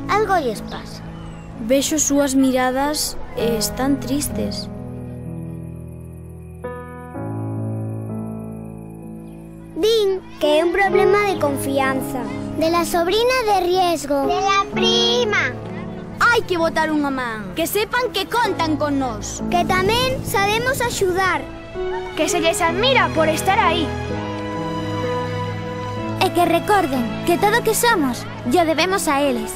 Algo lles pasa. Vexo súas miradas e están tristes. Din que é un problema de confianza. De la sobrina de riesgo. De la prima. Hai que botar unha man. Que sepan que contan con nós. Que tamén sabemos axudar. Que se lles admira por estar aí. E que recorden que todo o que somos yo debemos a eles.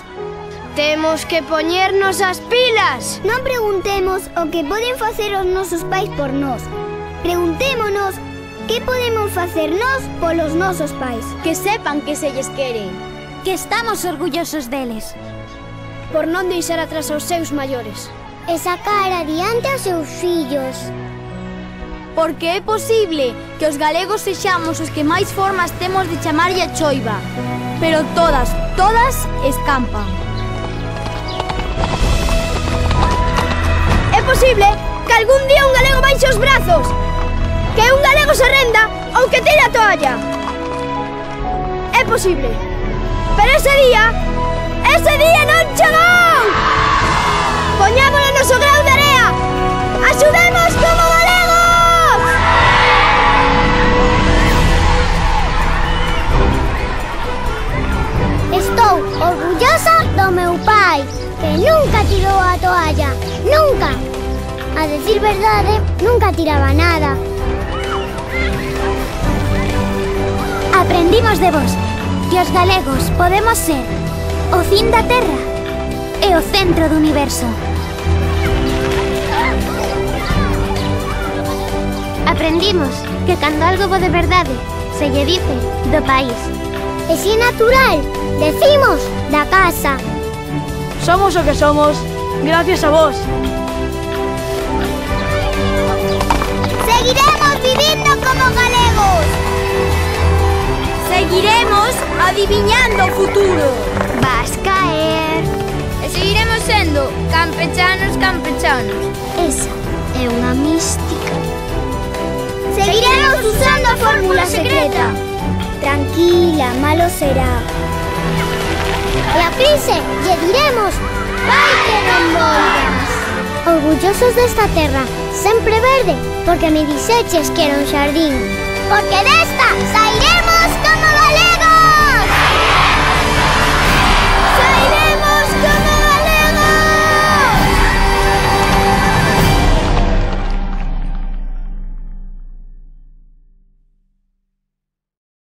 Temos que poñernos as pilas. Non preguntemos o que poden facer os nosos pais por nós. Preguntémonos que podemos facer nós polos nosos pais. Que sepan que se lles quere. Que estamos orgullosos deles. Por non deixar atrás aos seus maiores. E sacar adiante aos seus fillos. Porque é posible que os galegos sexamos os que máis formas temos de chamarlle a choiva. Pero todas escampan. É posible que algún día un galego baixe os brazos. Que un galego se renda ou que tire a toalla. É posible. Pero ese día non chegou! Poñámolo no noso grau de area! Axudemos como galegos! Estou orgullosa do meu pai, que nunca tirou a toalla. Nunca! A decir verdade, nunca tiraba nada. Aprendimos de vos que os galegos podemos ser o fin da terra e o centro do universo. Aprendimos que cando algo bo de verdade se lle dice do país. E si é natural, decimos da casa. Somos o que somos gracias a vos. Seguiremos vivindo como galegos. Seguiremos adiviñando o futuro. Vas caer. E seguiremos sendo campechanos. Esa é unha mística. Seguiremos usando a fórmula secreta. Tranquila, malo será. E a Prince lle diremos: vai que non volvas. Orgullosos desta terra, sempre verde, porque me dixeches que era un xardín. Porque desta